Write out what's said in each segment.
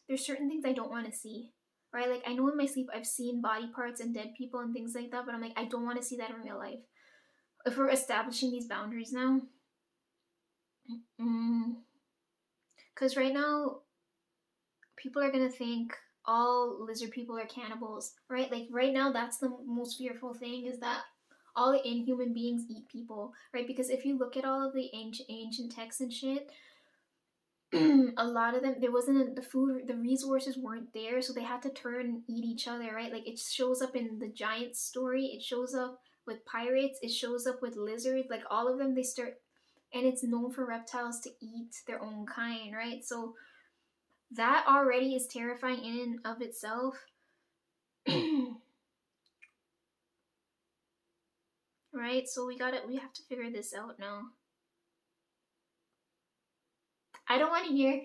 there's certain things I don't want to see, right? Like I know in my sleep I've seen body parts and dead people and things like that, but I'm like, I don't want to see that in real life. If we're establishing these boundaries now, because right now people are gonna think all lizard people are cannibals, right? Like right now, that's the most fearful thing, is that all inhuman beings eat people, right? Because if you look at all of the ancient texts and shit, a lot of them, there wasn't the food, the resources weren't there, so they had to turn and eat each other, right? Like it shows up in the giant story, it shows up with pirates, it shows up with lizards, like all of them, they start, and it's known for reptiles to eat their own kind, right? So that already is terrifying in and of itself. Right? So we have to figure this out now. I don't want to hear,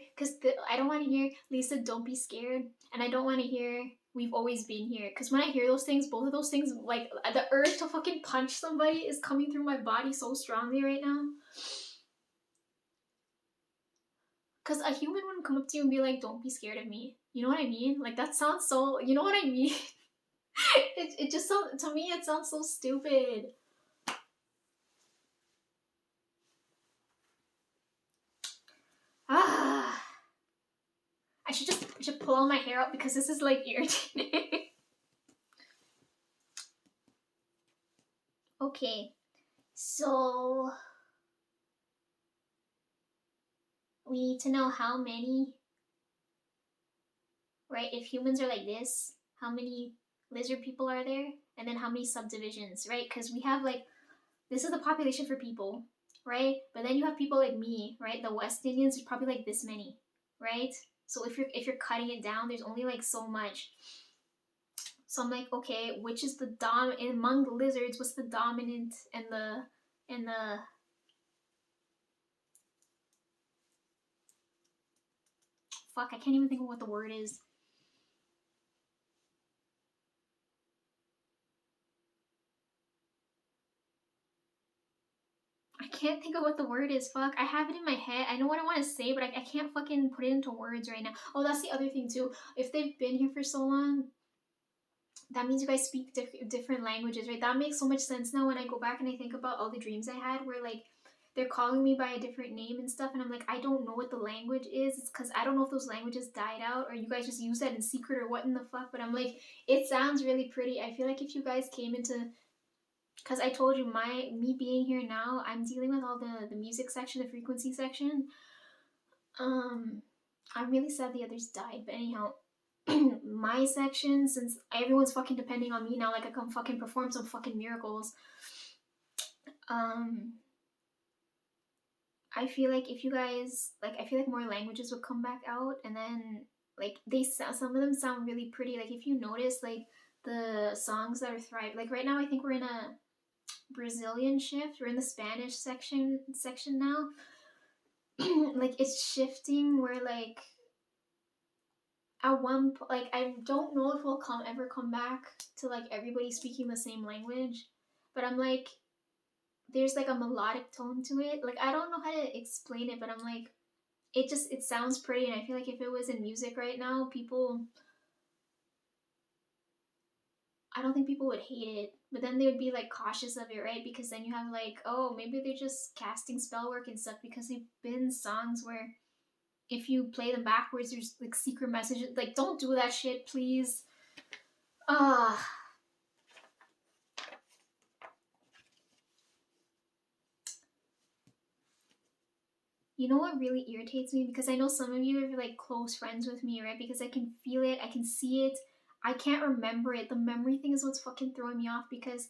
I don't want to hear, Lisa, don't be scared. And I don't want to hear, we've always been here. Because when I hear those things, both of those things, like the urge to fucking punch somebody is coming through my body so strongly right now. Because a human wouldn't come up to you and be like, don't be scared of me. You know what I mean? Like that sounds so, you know what I mean? it just sounds, to me, it sounds so stupid. Ah. I should pull all my hair out because this is like irritating. Okay, so we need to know how many, right? If humans are like this, how many lizard people are there? And then how many subdivisions, right? Because we have like, this is the population for people, right? But then you have people like me, right? The West Indians, there's probably like this many, right? So if you're cutting it down, there's only like so much. So I'm like, okay, which is the among the lizards? What's the dominant and the fuck? I can't even think of what the word is. I can't think of what the word is. Fuck, I have it in my head. I know what I want to say, but I can't fucking put it into words right now. Oh, that's the other thing too. If they've been here for so long, that means you guys speak different languages, right? That makes so much sense now when I go back and I think about all the dreams I had where like they're calling me by a different name and stuff, and I'm like, I don't know what the language is. It's because I don't know if those languages died out or you guys just use that in secret or what in the fuck. But I'm like, it sounds really pretty. I feel like if you guys came into, because I told you me being here now, I'm dealing with all the music section, the frequency section. I'm really sad the others died, but anyhow, my section, since everyone's fucking depending on me now, like I can fucking perform some fucking miracles. Um, I feel like if you guys like, I feel like more languages would come back out, and then like some of them sound really pretty. Like if you notice, like the songs that are thrive. Like right now, I think we're in a Brazilian shift. We're in the Spanish section now. Like it's shifting where like at one like I don't know if we'll ever come back to like everybody speaking the same language, but I'm like, there's like a melodic tone to it. Like I don't know how to explain it, but I'm like, it sounds pretty, and I feel like if it was in music right now, I don't think people would hate it, but then they would be like cautious of it, right? Because then you have like, oh, maybe they're just casting spell work and stuff, because they've been songs where if you play them backwards, there's like secret messages. Like, don't do that shit, please. Ah. You know what really irritates me? Because I know some of you are like close friends with me, right? Because I can feel it, I can see it. I can't remember it. The memory thing is what's fucking throwing me off, because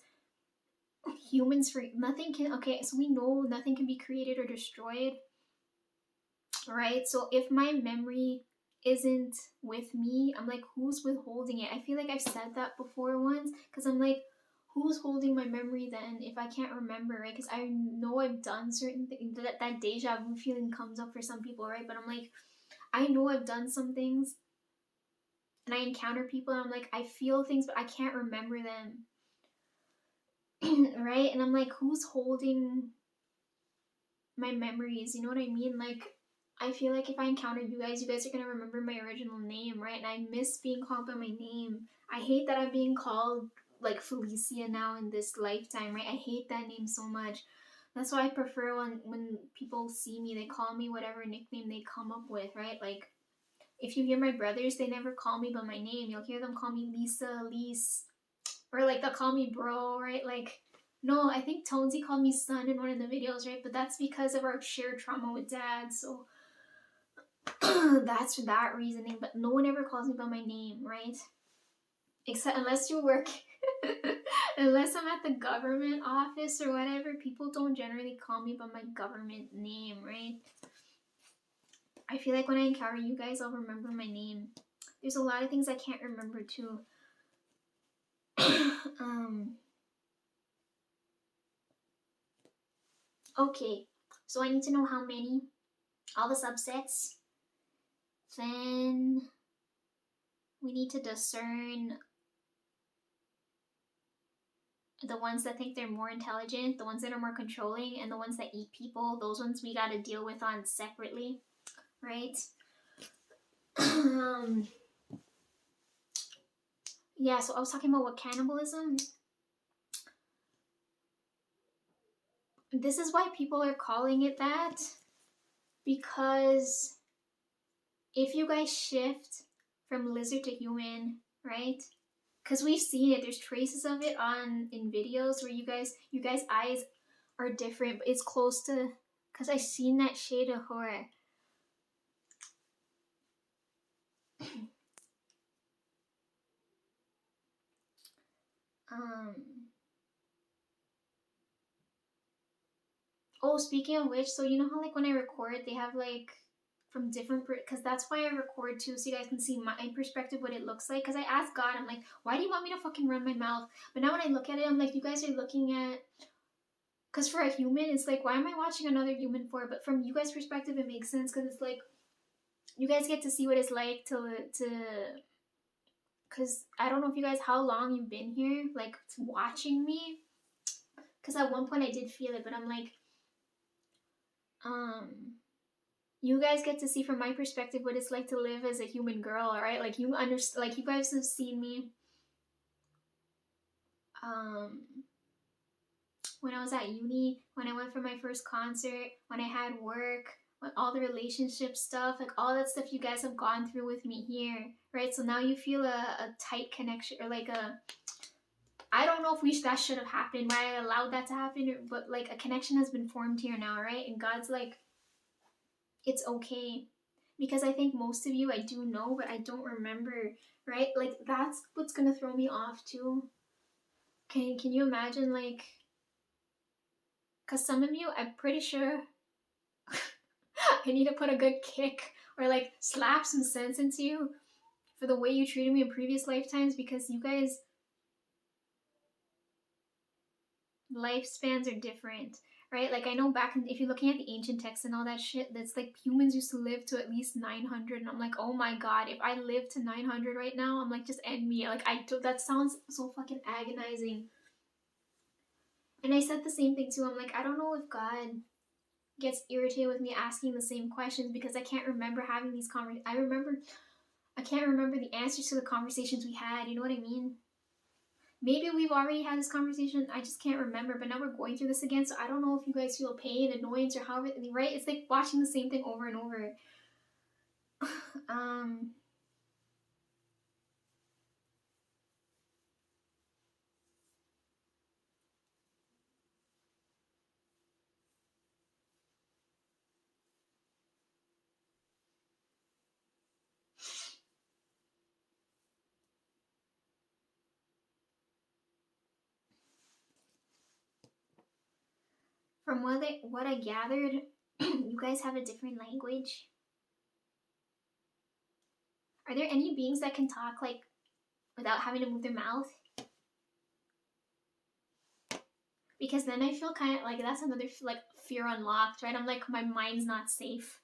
humans, for nothing can, okay, so we know nothing can be created or destroyed, right? So if my memory isn't with me, I'm like, who's withholding it? I feel like I've said that before once, because I'm like, who's holding my memory then if I can't remember, right? Because I know I've done certain things. That deja vu feeling comes up for some people, right? But I'm like, I know I've done some things, and I encounter people, and I'm like, I feel things, but I can't remember them. Right? And I'm like, who's holding my memories? You know what I mean? Like, I feel like if I encounter you guys are gonna remember my original name, right? And I miss being called by my name. I hate that I'm being called like Felicia now in this lifetime, right? I hate that name so much. That's why I prefer when people see me, they call me whatever nickname they come up with, right? Like if you hear my brothers, they never call me by my name. You'll hear them call me Lisa, Lise, or like they'll call me bro, right? Like no, I think Tonesy called me son in one of the videos, right? But that's because of our shared trauma with dad. So that's for that reasoning. But no one ever calls me by my name, right? Except unless you work, unless I'm at the government office or whatever, people don't generally call me by my government name, right? I feel like when I encounter you guys, I'll remember my name. There's a lot of things I can't remember too. Okay, so I need to know how many, all the subsets. Then we need to discern the ones that think they're more intelligent, the ones that are more controlling, and the ones that eat people. Those ones we got to deal with on separately, right? Yeah, so I was talking about what cannibalism. This is why people are calling it that, because if you guys shift from lizard to human, right? Because we've seen it, there's traces of it in videos where you guys eyes are different, but it's close to, because I've seen that shade of horror. Oh, speaking of which, so you know how like when I record, they have like from different, because that's why I record too, so you guys can see my perspective, what it looks like. Because I asked God, I'm like, why do you want me to fucking run my mouth? But now when I look at it, I'm like, you guys are looking at, because for a human, it's like, why am I watching another human for? But from you guys' perspective, it makes sense, because it's like, you guys get to see what it's like to, because I don't know if you guys, how long you've been here, like watching me. Because at one point I did feel it, but I'm like, you guys get to see from my perspective what it's like to live as a human girl, alright? Like you understand, like you guys have seen me when I was at uni, when I went for my first concert, when I had work, when all the relationship stuff, like all that stuff you guys have gone through with me here, right? So now you feel a tight connection, or like a, I don't know if that should have happened, why I allowed that to happen, but like a connection has been formed here now, right? And God's like, it's okay. Because I think most of you I do know, but I don't remember, right? Like that's what's gonna throw me off too. Can you imagine, like, because some of you, I'm pretty sure I need to put a good kick or like slap some sense into you for the way you treated me in previous lifetimes, because you guys, lifespans are different, right? Like I know back in, if you're looking at the ancient texts and all that shit, that's like humans used to live to at least 900, and I'm like, oh my god, if I live to 900 right now, I'm like, just end me. Like I do, that sounds so fucking agonizing. And I said the same thing too. I'm like, I don't know if God gets irritated with me asking the same questions, because I can't remember having these I can't remember the answers to the conversations we had, you know what I mean? Maybe we've already had this conversation, I just can't remember, but now we're going through this again, so I don't know if you guys feel pain, annoyance, or however, right? It's like watching the same thing over and over. From what I gathered, you guys have a different language. Are there any beings that can talk like without having to move their mouth? Because then I feel kind of like that's another like fear unlocked, right? I'm like, my mind's not safe.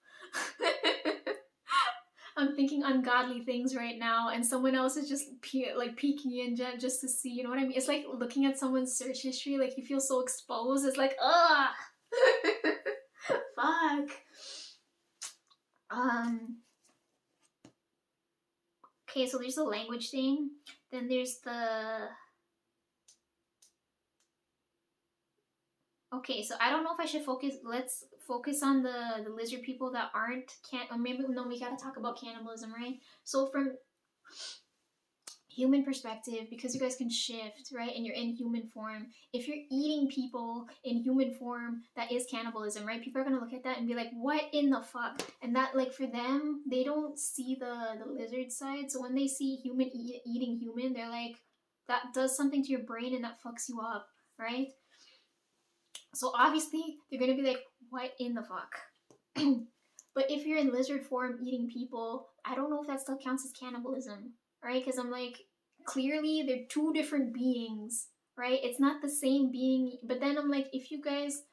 I'm thinking ungodly things right now, and someone else is just like peeking in just to see, you know what I mean? It's like looking at someone's search history, like you feel so exposed. It's like, ugh, fuck. Okay, so there's the language thing. Then there's the... Okay, so I don't know if I should focus. Let's focus on the lizard people that aren't or maybe no. We gotta talk about cannibalism, right? So from human perspective, because you guys can shift, right, and you're in human form. If you're eating people in human form, that is cannibalism, right? People are gonna look at that and be like, "What in the fuck?" And that, like, for them, they don't see the lizard side. So when they see human eating human, they're like, that does something to your brain and that fucks you up, right? So obviously they're gonna be like, what in the fuck? But if you're in lizard form eating people, I don't know if that still counts as cannibalism, right? Because I'm like, clearly they're two different beings, right? It's not the same being. But then I'm like, if you guys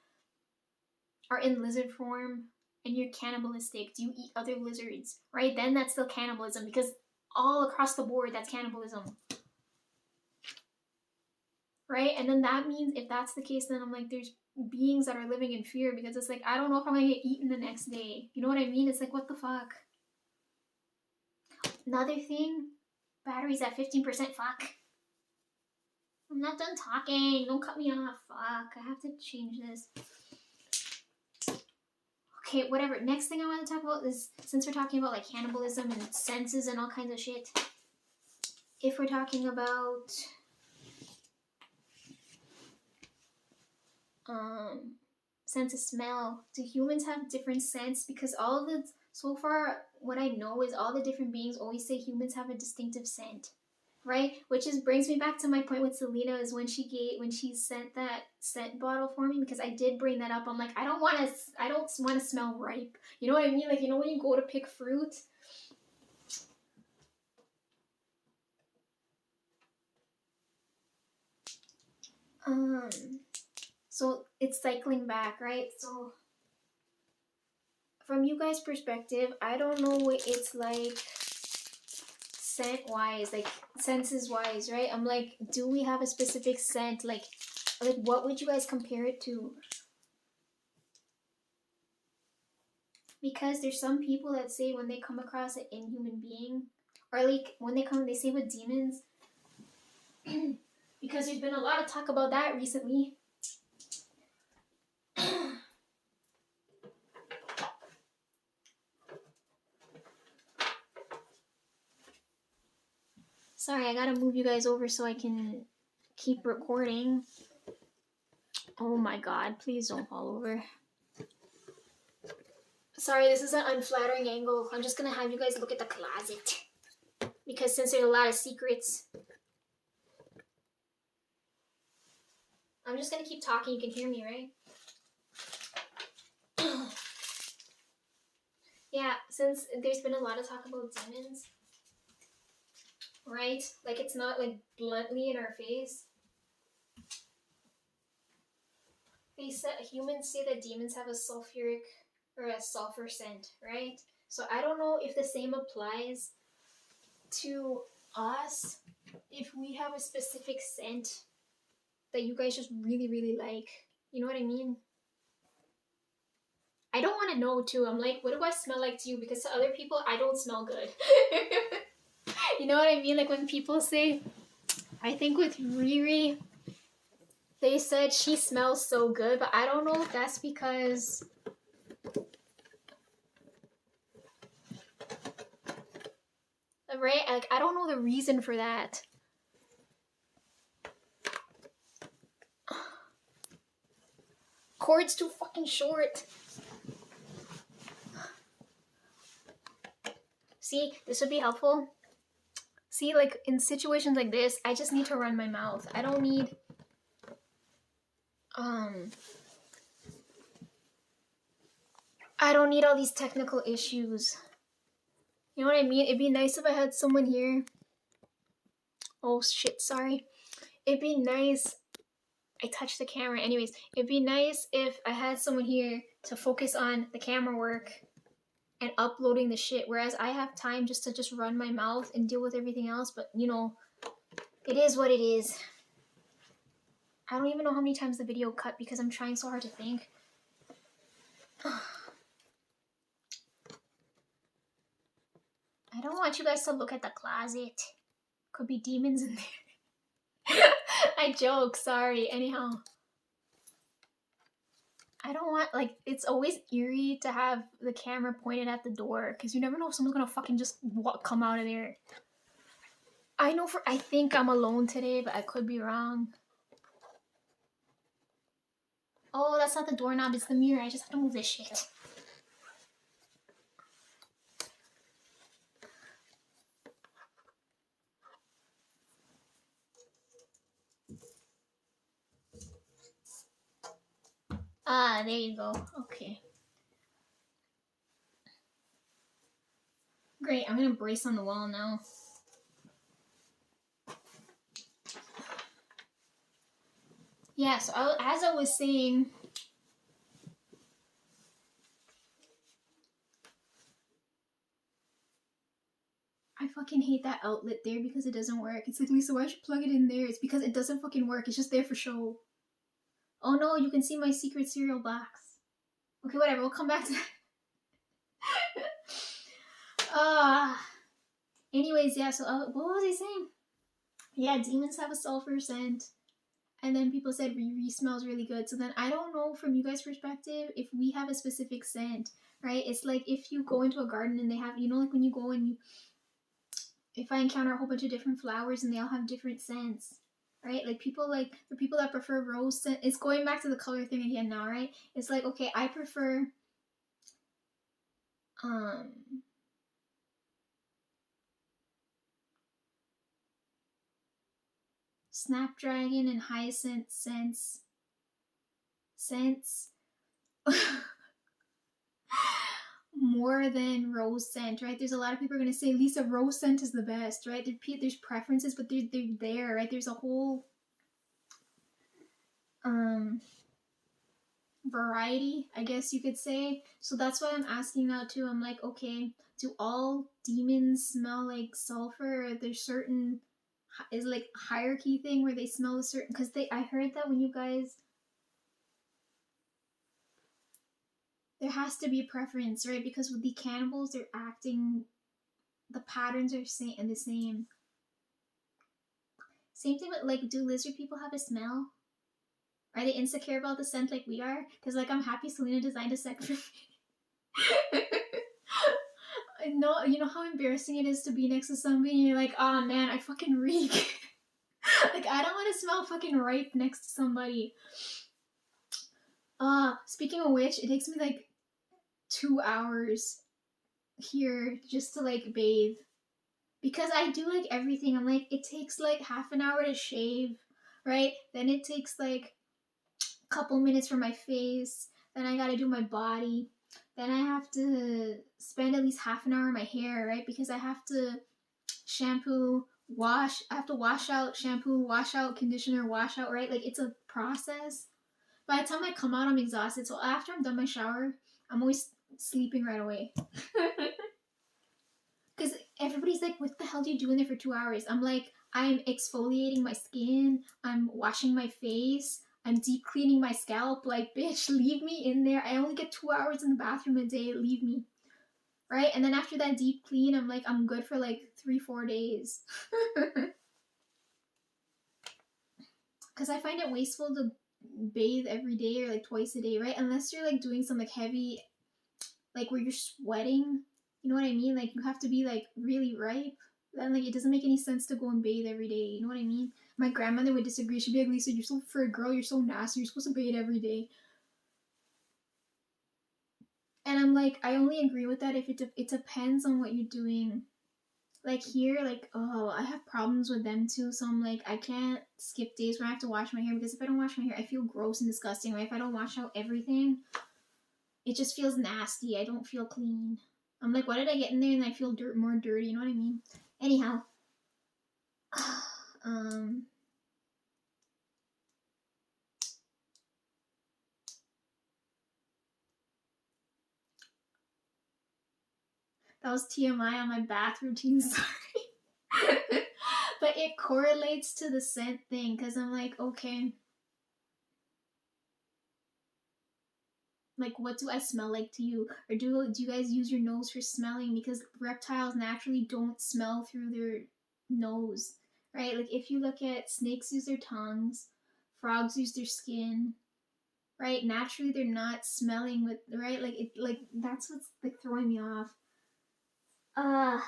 are in lizard form and you're cannibalistic, do you eat other lizards, right? Then that's still cannibalism, because all across the board, that's cannibalism. Right? And then that means, if that's the case, then I'm like, there's beings that are living in fear, because it's like, I don't know if I'm gonna get eaten the next day. You know what I mean? It's like, what the fuck? Another thing, battery's at 15%. Fuck. I'm not done talking. Don't cut me off. Fuck. I have to change this. Okay, whatever. Next thing I want to talk about is, since we're talking about like cannibalism and senses and all kinds of shit, if we're talking about sense of smell, do humans have different scents? Because all of the, so far what I know is all the different beings always say humans have a distinctive scent, right? Which is brings me back to my point with Selena, is when she sent that scent bottle for me, because I did bring that up. I'm like, I don't want to smell ripe. You know what I mean? Like, you know when you go to pick fruit, so it's cycling back, right? So from you guys' perspective, I don't know what it's like scent wise, like senses wise, right? I'm like, do we have a specific scent? Like what would you guys compare it to? Because there's some people that say when they come across an inhuman being, or like when they say with demons, because there's been a lot of talk about that recently. Sorry, I gotta move you guys over so I can keep recording. Oh my god, please don't fall over. Sorry, this is an unflattering angle. I'm just gonna have you guys look at the closet, because since there's a lot of secrets, I'm just gonna keep talking. You can hear me, right? Yeah, since there's been a lot of talk about demons, right? Like, it's not like bluntly in our face. They said humans say that demons have a sulfuric or a sulfur scent, right? So I don't know if the same applies to us, if we have a specific scent that you guys just really, really like. You know what I mean? I don't want to know too. I'm like, what do I smell like to you? Because to other people, I don't smell good. You know what I mean? Like when people say, I think with Riri, they said she smells so good, but I don't know if that's because right? Like, I don't know the reason for that. Cord's too fucking short. See, this would be helpful. See, like in situations like this, I just need to run my mouth. I don't need all these technical issues. You know what I mean? It'd be nice if I had someone here. Oh shit, sorry. It'd be nice. I touched the camera. Anyways, it'd be nice if I had someone here to focus on the camera work and uploading the shit, whereas I have time just to run my mouth and deal with everything else. But you know, it is what it is. I don't even know how many times the video cut because I'm trying so hard to think. want you guys to look at the closet. Could be demons in there. I joke, sorry. Anyhow. I don't want, like, it's always eerie to have the camera pointed at the door because you never know if someone's gonna fucking just come out of there. I think I'm alone today, but I could be wrong. Oh, that's not the doorknob, it's the mirror. I just have to move this shit. Ah, there you go. Okay. Great, I'm gonna brace on the wall now. Yeah, so as I was saying, I fucking hate that outlet there because it doesn't work. It's like, Lisa, why should plug it in there? It's because it doesn't fucking work. It's just there for show. Oh no, you can see my secret cereal box. Okay, whatever, we'll come back to that. Anyways, yeah, so what was I saying? Yeah, demons have a sulfur scent. And then people said Riri smells really good. So then I don't know from you guys' perspective if we have a specific scent, right? It's like if you go into a garden and they have, you know, like when you go and if I encounter a whole bunch of different flowers and they all have different scents, right? Like the people that prefer rose scent, it's going back to the color thing again now, right? It's like, okay, I prefer snapdragon and hyacinth scents more than rose scent, right? There's a lot of people are going to say, Lisa, rose scent is the best, right? There's preferences, but they're there, right? There's a whole variety, I guess you could say. So that's why I'm asking now too. I'm like, okay, do all demons smell like sulfur? Or there's certain, is like hierarchy thing where they smell a certain, because I heard that when you guys, there has to be a preference, right? Because with the cannibals, they're acting, the patterns are the same. Same thing with, like, do lizard people have a smell? Are they insecure about the scent like we are? Because, like, I'm happy Selena designed a scent for me. No, you know how embarrassing it is to be next to somebody and you're like, oh man, I fucking reek. Like, I don't want to smell fucking ripe next to somebody. Speaking of which, it takes me like 2 hours here just to like bathe. Because I do like everything. I'm like, it takes like half an hour to shave, right? Then it takes like a couple minutes for my face. Then I gotta do my body. Then I have to spend at least half an hour on my hair, right? Because I have to shampoo, wash. I have to wash out, shampoo, wash out, conditioner, wash out, right? Like, it's a process. By the time I come out, I'm exhausted. So after I'm done my shower, I'm always sleeping right away. Because everybody's like, what the hell do you do in there for 2 hours? I'm like, I'm exfoliating my skin, I'm washing my face, I'm deep cleaning my scalp. Like, bitch, leave me in there. I only get 2 hours in the bathroom a day. Leave me. Right? And then after that deep clean, I'm like, I'm good for like 3-4 days. Because I find it wasteful to bathe every day or like twice a day, right? Unless you're like doing some like heavy, like where you're sweating. You know what I mean? Like, you have to be like really ripe. Then like it doesn't make any sense to go and bathe every day. You know what I mean? My grandmother would disagree. She'd be like, Lisa, for a girl, you're so nasty. You're supposed to bathe every day. And I'm like, I only agree with that if it depends on what you're doing. Like here, like, oh, I have problems with them too. So I'm like, I can't skip days where I have to wash my hair because if I don't wash my hair, I feel gross and disgusting. Right? If I don't wash out everything, it just feels nasty. I don't feel clean. I'm like, why did I get in there and I feel more dirty? You know what I mean? Anyhow, that was TMI on my bath routine. Sorry. But it correlates to the scent thing because I'm like, okay. Like, what do I smell like to you? Or do you guys use your nose for smelling? Because reptiles naturally don't smell through their nose, right? Like, if you look at snakes use their tongues, frogs use their skin, right? Naturally, they're not smelling with, right? Like, that's what's like throwing me off. Uh,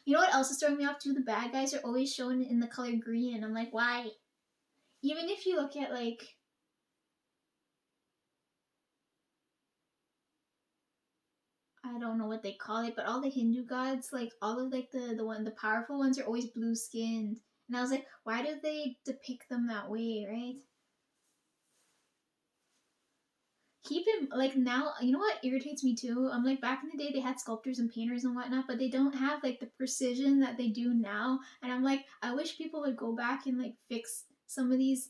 you know what else is throwing me off too? The bad guys are always shown in the color green, and I'm like, why? Even if you look at like, I don't know what they call it, but all the Hindu gods, like all of like the powerful ones are always blue skinned. And I was like, why do they depict them that way, right? Keep it like now, you know what irritates me too? I'm like back in the day they had sculptors and painters and whatnot, but they don't have like the precision that they do now. And I'm like, I wish people would go back and like fix some of these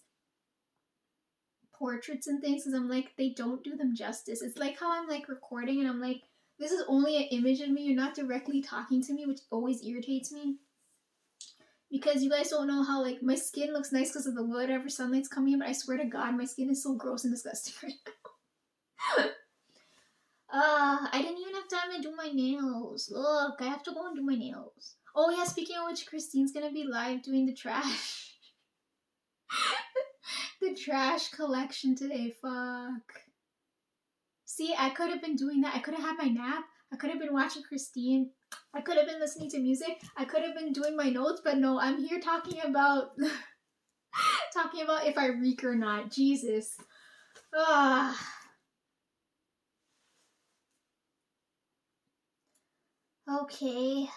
portraits and things because I'm like, they don't do them justice. It's like how I'm like recording and I'm like, this is only an image of me. You're not directly talking to me, which always irritates me. Because you guys don't know how like my skin looks nice because of the whatever sunlight's coming in, but I swear to God, my skin is so gross and disgusting right now. I didn't even have time to do my nails. Look, I have to go and do my nails. Oh yeah, speaking of which, Christine's gonna be live doing the trash. The trash collection today. Fuck. See, I could have been doing that. I could have had my nap. I could have been watching Christine. I could have been listening to music. I could have been doing my notes, but no, I'm here talking about talking about if I reek or not. Jesus. Ah. Okay.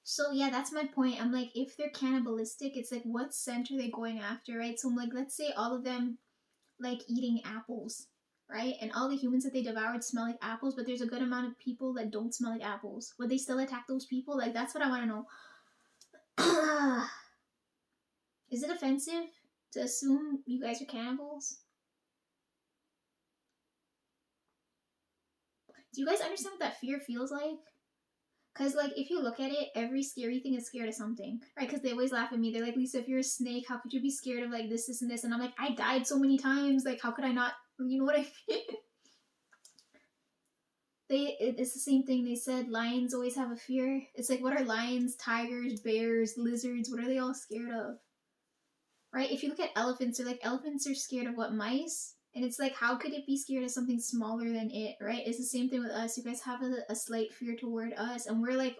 So yeah, that's my point. I'm like, if they're cannibalistic, it's like what scent are they going after, right? So I'm like, let's say all of them like eating apples, right? And all the humans that they devoured smell like apples, but there's a good amount of people that don't smell like apples. Would they still attack those people? Like that's what I want to know. Is it offensive to assume you guys are cannibals? Do you guys understand what that fear feels like? Because, like, if you look at it, every scary thing is scared of something, right? Because they always laugh at me. They're like, Lisa, if you're a snake, how could you be scared of, like, this, and this? And I'm like, I died so many times. Like, how could I not? You know what I mean? It's the same thing. They said lions always have a fear. It's like, what are lions, tigers, bears, lizards? What are they all scared of? Right? If you look at elephants, they're like, elephants are scared of what, mice? And it's like, how could it be scared of something smaller than it, right? It's the same thing with us. You guys have a slight fear toward us, and we're like,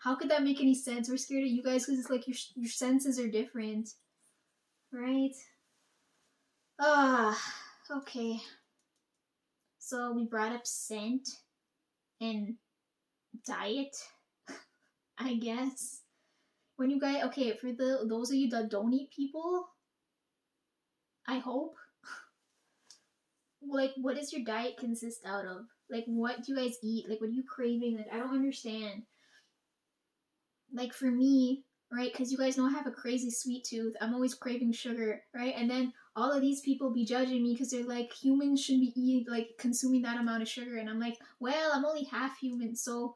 how could that make any sense? We're scared of you guys because it's like your senses are different, right? Ah, okay. So we brought up scent and diet, I guess. When you guys, okay, for those of you that don't eat people, I hope, like, what does your diet consist out of? Like, what do you guys eat? Like, what are you craving? Like, I don't understand. Like, for me, right, because you guys know I have a crazy sweet tooth, I'm always craving sugar, right? And then all of these people be judging me because they're like, humans shouldn't be eating, like, consuming that amount of sugar. And I'm like, well, I'm only half human, so.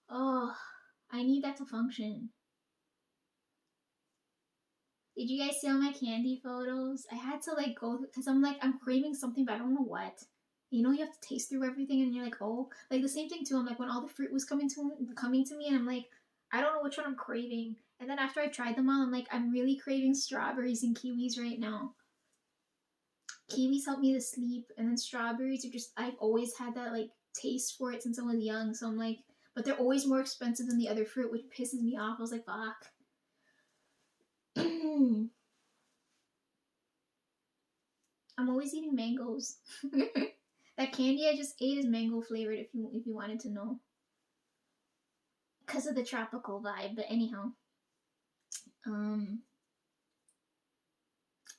Oh, I need that to function. Did you guys see all my candy photos? I had to like go because I'm like I'm craving something, but I don't know what. You know, you have to taste through everything, and you're like, oh, like the same thing too. I'm like when all the fruit was coming to me, and I'm like, I don't know which one I'm craving. And then after I tried them all, I'm like, I'm really craving strawberries and kiwis right now. Kiwis help me to sleep, and then strawberries are just I've always had that like taste for it since I was young. So I'm like, but they're always more expensive than the other fruit, which pisses me off. I was like, fuck. I'm always eating mangoes. That candy I just ate is mango flavored. If you wanted to know, because of the tropical vibe. But anyhow, um,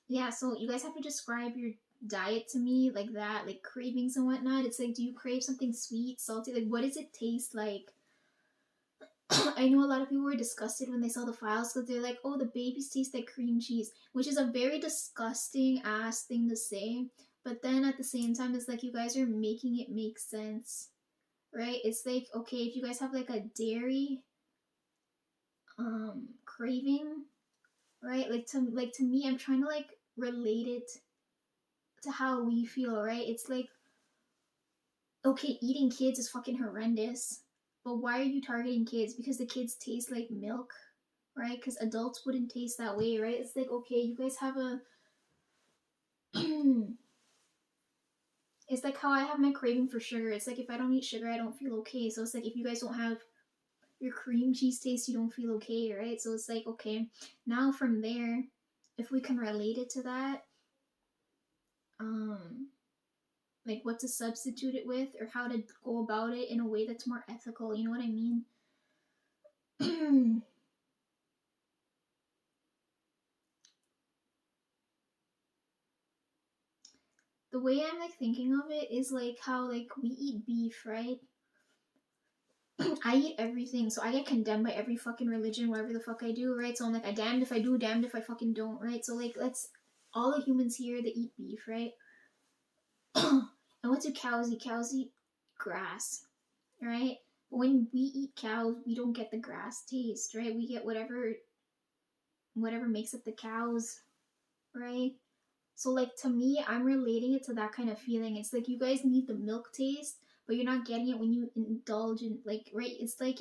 yeah. So you guys have to describe your diet to me like that, like cravings and whatnot. It's like, do you crave something sweet, salty? Like, what does it taste like? I know a lot of people were disgusted when they saw the files because they're like, oh, the babies taste like cream cheese, which is a very disgusting ass thing to say. But then at the same time, it's like you guys are making it make sense, right? It's like, okay, if you guys have like a dairy craving, right? Like to me, I'm trying to like relate it to how we feel, right? It's like, okay, eating kids is fucking horrendous, but why are you targeting kids? Because the kids taste like milk, right? Because adults wouldn't taste that way, right? It's like, okay, you guys have a it's like how I have my craving for sugar. It's like if I don't eat sugar, I don't feel okay. So it's like if you guys don't have your cream cheese taste, you don't feel okay, right? So it's like, okay, now from there, if we can relate it to that, um, like what to substitute it with or how to go about it in a way that's more ethical, you know what I mean? The way I'm like thinking of it is like how like we eat beef, right? I eat everything, so I get condemned by every fucking religion, whatever the fuck I do, right? So I'm like, I damned if I do, damned if I fucking don't, right? So like, let's all the humans here that eat beef, right? And what do cows eat? Cows eat grass, right? But when we eat cows, we don't get the grass taste, right? We get whatever makes up the cows, right? So like to me, I'm relating it to that kind of feeling. It's like you guys need the milk taste, but you're not getting it when you indulge in like, right? It's like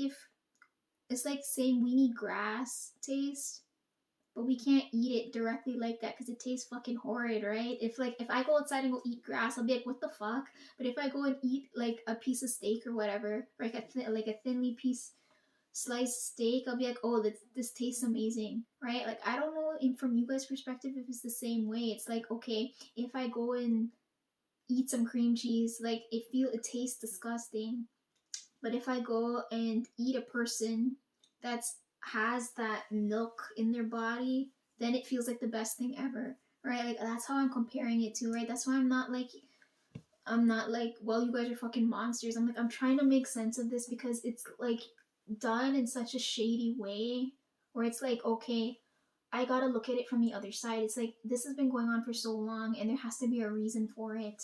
saying we need grass taste, but we can't eat it directly like that because it tastes fucking horrid, right? If I go outside and go eat grass, I'll be like, what the fuck? But if I go and eat like a piece of steak or whatever, like like a thinly piece sliced steak, I'll be like, oh, this tastes amazing, right? Like I don't know from you guys' perspective if it's the same way. It's like, okay, if I go and eat some cream cheese, like it tastes disgusting. But if I go and eat a person that's has that milk in their body, then it feels like the best thing ever, right? Like that's how I'm comparing it to, right? That's why I'm not like, well, you guys are fucking monsters. I'm like, I'm trying to make sense of this because it's like done in such a shady way where it's like, okay, I gotta look at it from the other side. It's like this has been going on for so long and there has to be a reason for it.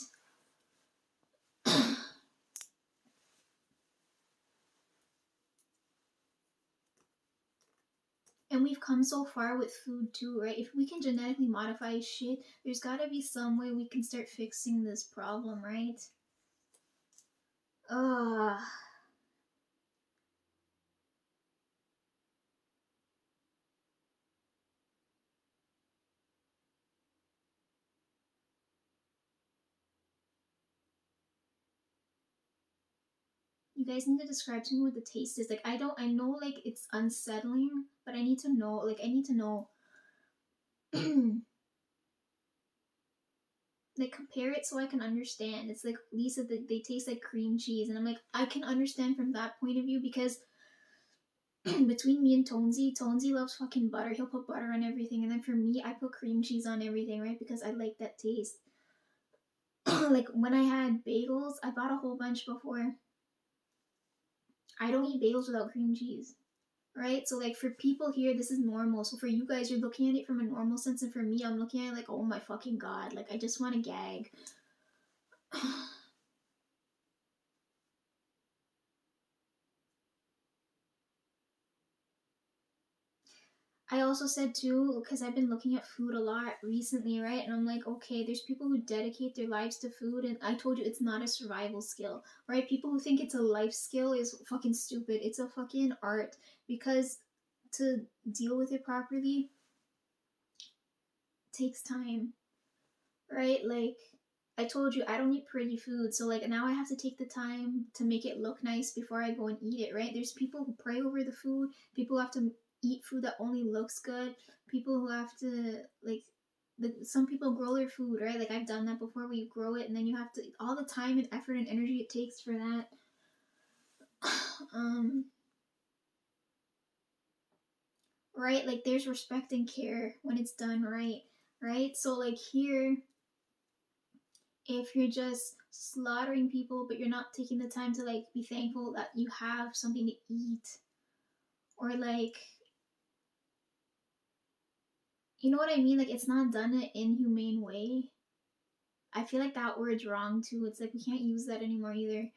And we've come so far with food too, right? If we can genetically modify shit, there's gotta be some way we can start fixing this problem, right? Ugh. You guys need to describe to me what the taste is. Like I know like it's unsettling, but I need to know, like I need to know. Like compare it so I can understand. It's like Lisa, they taste like cream cheese, and I'm like, I can understand from that point of view because between me and Tonesy, Tonesy loves fucking butter. He'll put butter on everything, and then for me, I put cream cheese on everything, right? Because I like that taste. Like when I had bagels, I bought a whole bunch before. I don't eat bagels without cream cheese, right? So like for people here, this is normal. So for you guys, you're looking at it from a normal sense, and for me, I'm looking at it like, oh my fucking god, like I just want to gag. I also said too, because I've been looking at food a lot recently, right? And I'm like, okay, there's people who dedicate their lives to food, and I told you it's not a survival skill, right? People who think it's a life skill is fucking stupid. It's a fucking art because to deal with it properly takes time, right? Like, I told you I don't eat pretty food, so like now I have to take the time to make it look nice before I go and eat it, right? There's people who pray over the food, people who have to eat food that only looks good, people who have to like some people grow their food, right? Like I've done that before where you grow it and then you have to all the time and effort and energy it takes for that. um right? Like there's respect and care when it's done right, right? So like here if you're just slaughtering people but you're not taking the time to like be thankful that you have something to eat or like you know what I mean, like it's not done in an inhumane way. I feel like that word's wrong too. It's like we can't use that anymore either.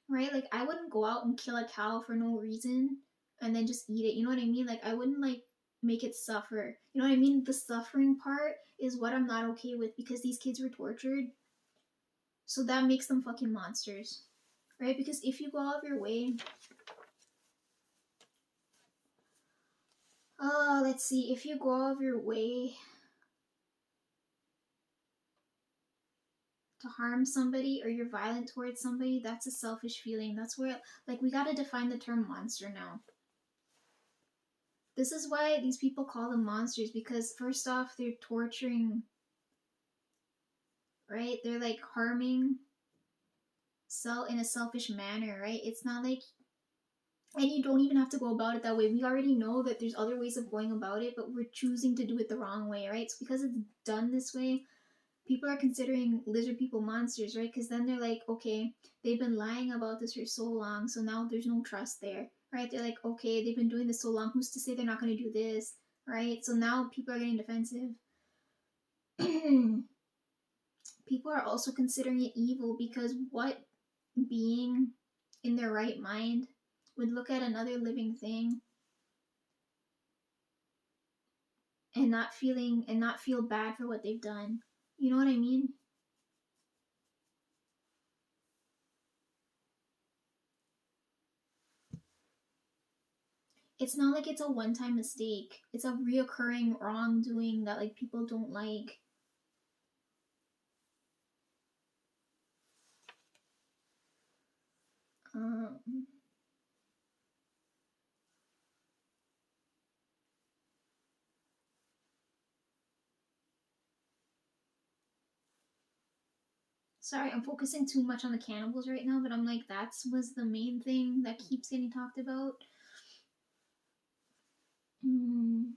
right? Like I wouldn't go out and kill a cow for no reason and then just eat it. You know what I mean? Like I wouldn't like make it suffer. You know what I mean? The suffering part is what I'm not okay with because these kids were tortured. So that makes them fucking monsters. Right? Because if you go out of your way, let's see, if you go out of your way to harm somebody or you're violent towards somebody, that's a selfish feeling. That's where, like, we gotta define the term monster now. This is why these people call them monsters because, first off, they're torturing, right? They're like harming in a selfish manner, right? It's not like, and you don't even have to go about it that way. We already know that there's other ways of going about it, but we're choosing to do it the wrong way, right? So because it's done this way, people are considering lizard people monsters, right? Because then they're like, okay, they've been lying about this for so long, so now there's no trust there, right? They're like, okay, they've been doing this so long, who's to say they're not going to do this, right? So now people are getting defensive. People are also considering it evil because what being in their right mind would look at another living thing and not feel bad for what they've done. You know what I mean? It's not like it's a one-time mistake. It's a reoccurring wrongdoing that like people don't like. Um, Sorry, I'm focusing too much on the cannibals right now, but I'm like that's was the main thing that keeps getting talked about. Hmm.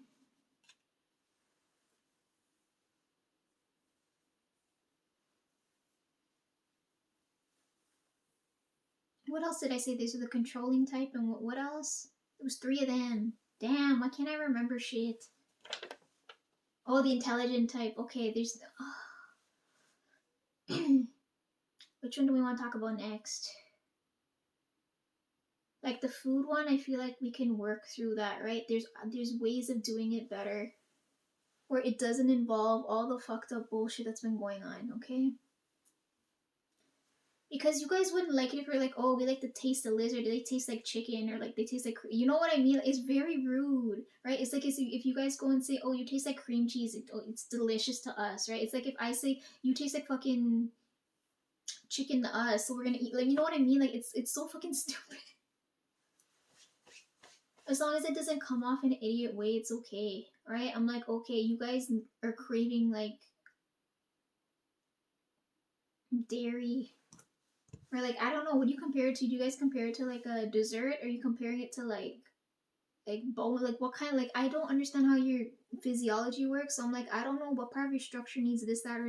What else did I say? These are the controlling type, and what else? There was three of them. Damn, why can't I remember shit? Oh, the intelligent type. Okay, there's. Which one do we want to talk about next? Like the food one, I feel like we can work through that, right? There's ways of doing it better where it doesn't involve all the fucked up bullshit that's been going on, okay? Because you guys wouldn't like it if you're like, oh, we like to taste the lizard. They taste like chicken or like they taste like, you know what I mean? It's very rude, right? It's like if you guys go and say, oh, you taste like cream cheese, it's delicious to us, right? It's like if I say you taste like fucking chicken to us, so we're gonna eat. Like, you know what I mean? Like it's so fucking stupid. As long as it doesn't come off in an idiot way, it's okay, right? I'm like, okay, you guys are craving like dairy or like I don't know. What do you compare it to? Do you guys compare it to like a dessert? Or are you comparing it to like bone? Like what kind? Like I don't understand how your physiology works. So I'm like I don't know what part of your structure needs this, that, or